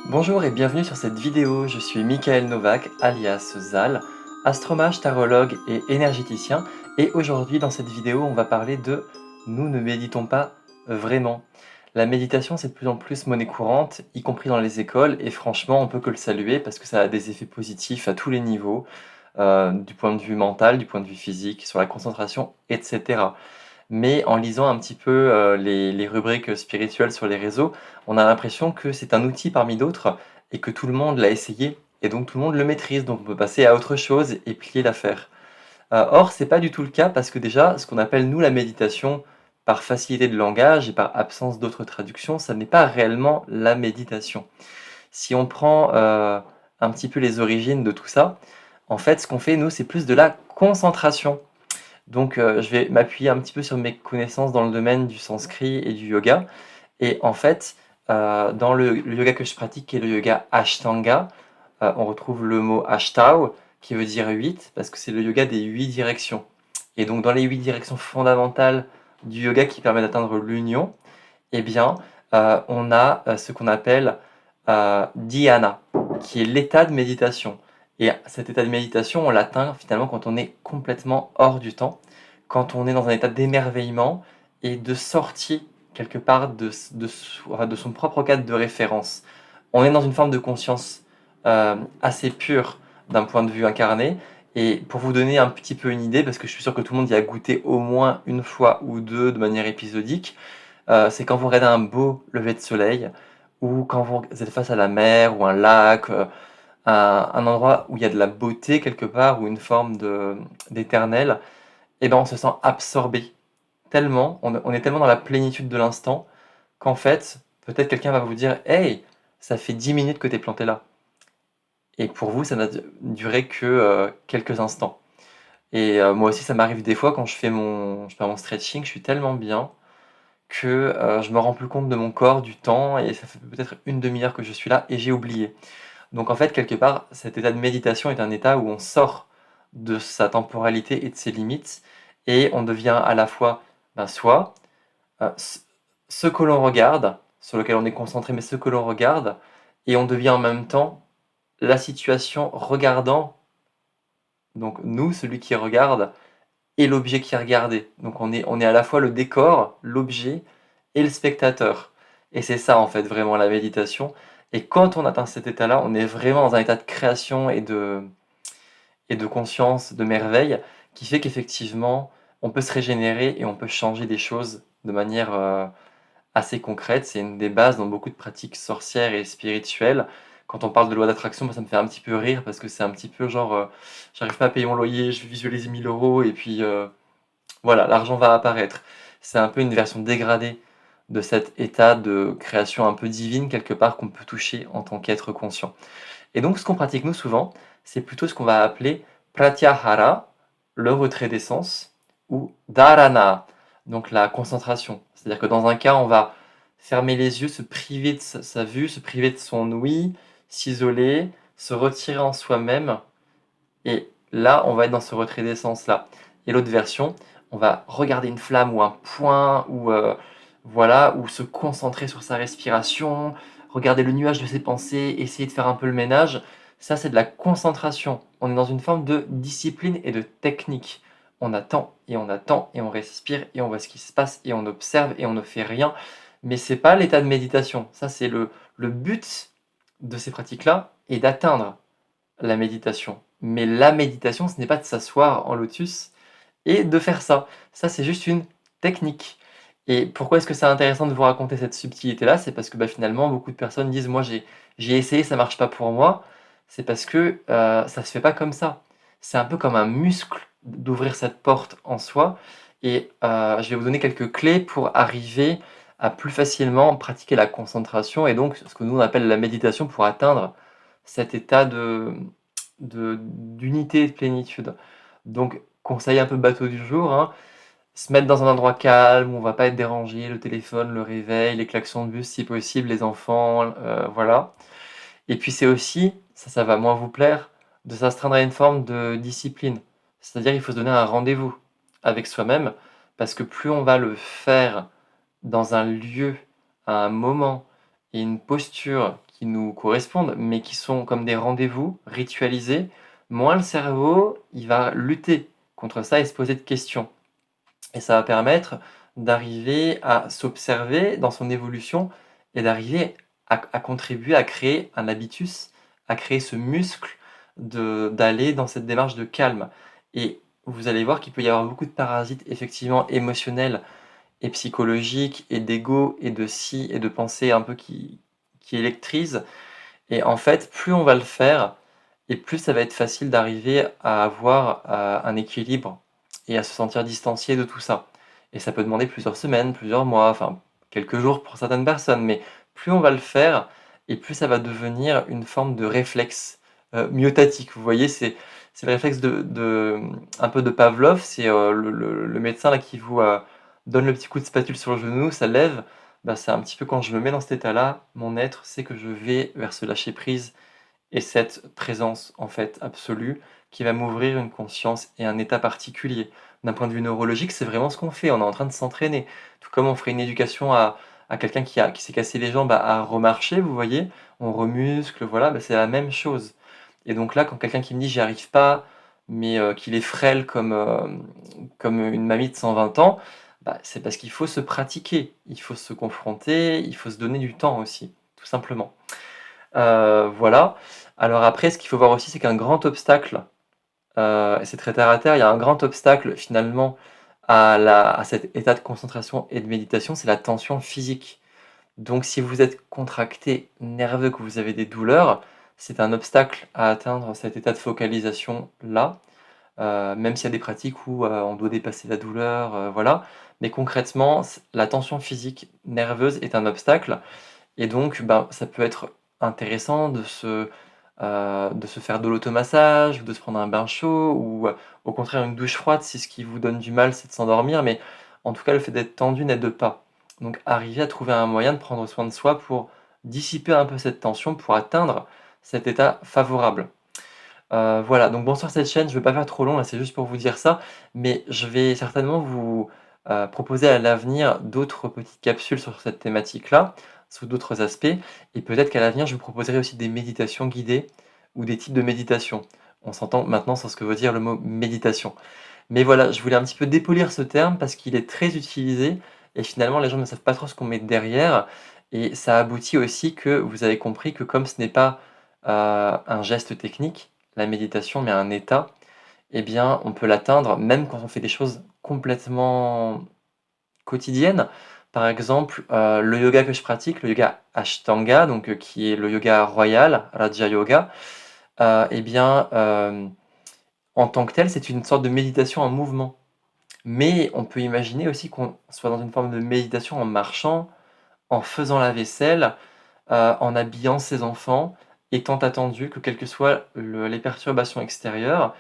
Bonjour et bienvenue sur cette vidéo, je suis Michael Novak, alias Zal, astromage, tarologue et énergéticien, et aujourd'hui dans cette vidéo on va parler de «Nous ne méditons pas vraiment». La méditation c'est de plus en plus monnaie courante, y compris dans les écoles, et franchement on peut que le saluer parce que ça a des effets positifs à tous les niveaux, du point de vue mental, du point de vue physique, sur la concentration, etc. Mais en lisant un petit peu, les rubriques spirituelles sur les réseaux, on a l'impression que c'est un outil parmi d'autres et que tout le monde l'a essayé et donc tout le monde le maîtrise, donc on peut passer à autre chose et plier l'affaire. Or c'est pas du tout le cas parce que déjà, ce qu'on appelle nous la méditation, par facilité de langage et par absence d'autres traductions, ça n'est pas réellement la méditation. Si on prend, un petit peu les origines de tout ça, en fait, ce qu'on fait nous, c'est plus de la concentration. Donc, je vais m'appuyer un petit peu sur mes connaissances dans le domaine du sanskrit et du yoga. Et en fait, dans le yoga que je pratique, qui est le yoga Ashtanga, on retrouve le mot Ashtau, qui veut dire 8, parce que c'est le yoga des 8 directions. Et donc, dans les 8 directions fondamentales du yoga qui permet d'atteindre l'union, eh bien, on a ce qu'on appelle dhyana, qui est l'état de méditation. Et cet état de méditation, on l'atteint finalement quand on est complètement hors du temps, quand on est dans un état d'émerveillement et de sortie quelque part enfin, de son propre cadre de référence. On est dans une forme de conscience assez pure d'un point de vue incarné. Et pour vous donner un petit peu une idée, parce que je suis sûr que tout le monde y a goûté au moins une fois ou deux de manière épisodique, c'est quand vous regardez un beau lever de soleil ou quand vous êtes face à la mer ou un lac, un endroit où il y a de la beauté quelque part ou une forme d'éternel, et ben, on se sent absorbé tellement, on est tellement dans la plénitude de l'instant qu'en fait, peut-être quelqu'un va vous dire: «Hey, ça fait 10 minutes que tu es planté là» et pour vous, ça n'a duré que, quelques instants et moi aussi, ça m'arrive des fois quand je fais je fais mon stretching, je suis tellement bien que, je me rends plus compte de mon corps, du temps et ça fait peut-être une demi heure que je suis là et j'ai oublié. Donc en fait, quelque part, cet état de méditation est un état où on sort de sa temporalité et de ses limites et on devient à la fois, ben, soi, ce que l'on regarde, sur lequel on est concentré, mais ce que l'on regarde et on devient en même temps la situation regardant, donc nous, celui qui regarde et l'objet qui est regardé. Donc on est à la fois le décor, l'objet et le spectateur. Et c'est ça en fait vraiment la méditation. Et quand on atteint cet état-là, on est vraiment dans un état de création et de conscience, de merveille, qui fait qu'effectivement, on peut se régénérer et on peut changer des choses de manière assez concrète. C'est une des bases dans beaucoup de pratiques sorcières et spirituelles. Quand on parle de loi d'attraction, moi, ça me fait un petit peu rire parce que c'est un petit peu genre, j'arrive pas à payer mon loyer, je visualise 1 000 € et puis voilà, l'argent va apparaître. C'est un peu une version dégradée de cet état de création un peu divine quelque part qu'on peut toucher en tant qu'être conscient. Et donc ce qu'on pratique nous souvent, c'est plutôt ce qu'on va appeler pratyahara, le retrait des sens, ou dharana, donc la concentration. C'est-à-dire que dans un cas, on va fermer les yeux, se priver de sa vue, se priver de son ouïe, s'isoler, se retirer en soi-même et là, on va être dans ce retrait d'essence-là. Et l'autre version, on va regarder une flamme ou un point, ou voilà, ou se concentrer sur sa respiration, regarder le nuage de ses pensées, essayer de faire un peu le ménage. Ça, c'est de la concentration. On est dans une forme de discipline et de technique. On attend et on respire et on voit ce qui se passe et on observe et on ne fait rien. Mais c'est pas l'état de méditation. Ça, c'est le but de ces pratiques-là est d'atteindre la méditation. Mais la méditation, ce n'est pas de s'asseoir en lotus et de faire ça. Ça, c'est juste une technique. Et pourquoi est-ce que c'est intéressant de vous raconter cette subtilité-là? C'est parce que bah, finalement, beaucoup de personnes disent, moi j'ai essayé, ça marche pas pour moi. C'est parce que ça se fait pas comme ça. C'est un peu comme un muscle d'ouvrir cette porte en soi. Et je vais vous donner quelques clés pour arriver à plus facilement pratiquer la concentration et donc ce que nous on appelle la méditation pour atteindre cet état d'unité et de plénitude. Donc, conseil un peu bateau du jour, hein, se mettre dans un endroit calme où on va pas être dérangé, le téléphone, le réveil, les klaxons de bus si possible, les enfants, voilà. Et puis c'est aussi, ça va moins vous plaire, de s'astreindre à une forme de discipline. C'est-à-dire il faut se donner un rendez-vous avec soi-même, parce que plus on va le faire dans un lieu, à un moment et une posture qui nous correspondent, mais qui sont comme des rendez-vous ritualisés, moins le cerveau, il va lutter contre ça et se poser de questions. Et ça va permettre d'arriver à s'observer dans son évolution et d'arriver à contribuer à créer un habitus, à créer ce muscle d'aller dans cette démarche de calme. Et vous allez voir qu'il peut y avoir beaucoup de parasites effectivement émotionnels et psychologiques et d'ego et de si et de pensées un peu qui électrisent. Et en fait, plus on va le faire et plus ça va être facile d'arriver à avoir, un équilibre et à se sentir distancié de tout ça. Et ça peut demander plusieurs semaines, plusieurs mois, enfin quelques jours pour certaines personnes, mais plus on va le faire et plus ça va devenir une forme de réflexe, myotatique. Vous voyez? C'est le réflexe un peu de Pavlov, c'est, le médecin là qui vous, donne le petit coup de spatule sur le genou, ça lève. Bah, c'est un petit peu quand je me mets dans cet état-là, mon être sait que je vais vers ce lâcher prise et cette présence, en fait, absolue, qui va m'ouvrir une conscience et un état particulier. D'un point de vue neurologique, c'est vraiment ce qu'on fait, on est en train de s'entraîner. Tout comme on ferait une éducation à quelqu'un qui s'est cassé les jambes à remarcher, vous voyez? On remuscle, voilà, bah, c'est la même chose. Et donc là, quand quelqu'un qui me dit: «J'y arrive pas», mais qu'il est frêle comme une mamie de 120 ans, bah, c'est parce qu'il faut se pratiquer, il faut se confronter, il faut se donner du temps aussi, tout simplement. Voilà. Alors après, ce qu'il faut voir aussi, c'est qu'un grand obstacle, et c'est très terre à terre, il y a un grand obstacle finalement à cet état de concentration et de méditation, c'est la tension physique. Donc si vous êtes contracté, nerveux, que vous avez des douleurs, c'est un obstacle à atteindre cet état de focalisation-là, même s'il y a des pratiques où, on doit dépasser la douleur, voilà. Mais concrètement, la tension physique nerveuse est un obstacle et donc, ben, ça peut être intéressant de se faire de l'automassage ou de se prendre un bain chaud ou, au contraire une douche froide si ce qui vous donne du mal, c'est de s'endormir. Mais en tout cas, le fait d'être tendu n'aide pas. Donc arriver à trouver un moyen de prendre soin de soi pour dissiper un peu cette tension, pour atteindre cet état favorable. Voilà, donc bon sur cette chaîne, je ne vais pas faire trop long là, c'est juste pour vous dire ça, mais je vais certainement vous, proposer à l'avenir d'autres petites capsules sur cette thématique-là, sous d'autres aspects et peut-être qu'à l'avenir, je vous proposerai aussi des méditations guidées ou des types de méditation. On s'entend maintenant sur ce que veut dire le mot méditation. Mais voilà, je voulais un petit peu dépolir ce terme parce qu'il est très utilisé et finalement les gens ne savent pas trop ce qu'on met derrière et ça aboutit aussi que vous avez compris que comme ce n'est pas, un geste technique, la méditation, mais un état, eh bien, on peut l'atteindre même quand on fait des choses complètement quotidiennes. Par exemple, le yoga que je pratique, le yoga Ashtanga, donc qui est le yoga royal, Raja Yoga, eh bien, en tant que tel, c'est une sorte de méditation en mouvement. Mais on peut imaginer aussi qu'on soit dans une forme de méditation en marchant, en faisant la vaisselle, en habillant ses enfants, étant attendu que quelles que soient les perturbations extérieures,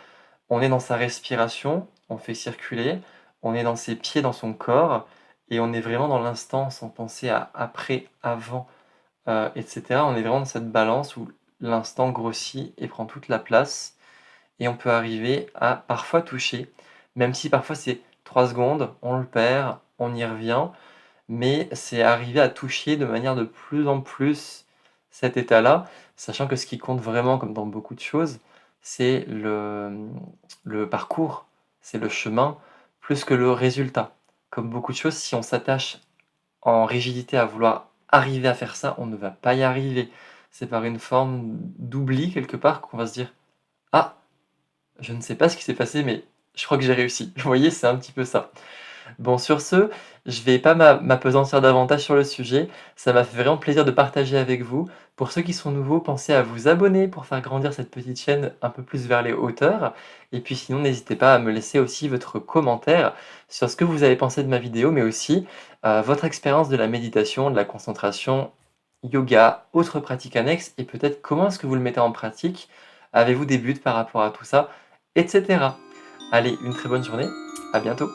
on est dans sa respiration, on fait circuler, on est dans ses pieds, dans son corps et on est vraiment dans l'instant sans penser à après, avant, et cetera. On est vraiment dans cette balance où l'instant grossit et prend toute la place et on peut arriver à parfois toucher, même si parfois c'est 3 secondes, on le perd, on y revient, mais c'est arriver à toucher de manière de plus en plus cet état-là, sachant que ce qui compte vraiment, comme dans beaucoup de choses, c'est le parcours, c'est le chemin, plus que le résultat. Comme beaucoup de choses, si on s'attache en rigidité à vouloir arriver à faire ça, on ne va pas y arriver. C'est par une forme d'oubli quelque part qu'on va se dire: «Ah, je ne sais pas ce qui s'est passé, mais je crois que j'ai réussi». Vous voyez, c'est un petit peu ça. Bon, sur ce, je vais pas m'appesantir davantage sur le sujet. Ça m'a fait vraiment plaisir de partager avec vous. Pour ceux qui sont nouveaux, pensez à vous abonner pour faire grandir cette petite chaîne un peu plus vers les hauteurs. Et puis sinon, n'hésitez pas à me laisser aussi votre commentaire sur ce que vous avez pensé de ma vidéo, mais aussi votre expérience de la méditation, de la concentration, yoga, autres pratiques annexes, et peut-être comment est-ce que vous le mettez en pratique. Avez-vous des buts par rapport à tout ça, etc. Allez, une très bonne journée. À bientôt.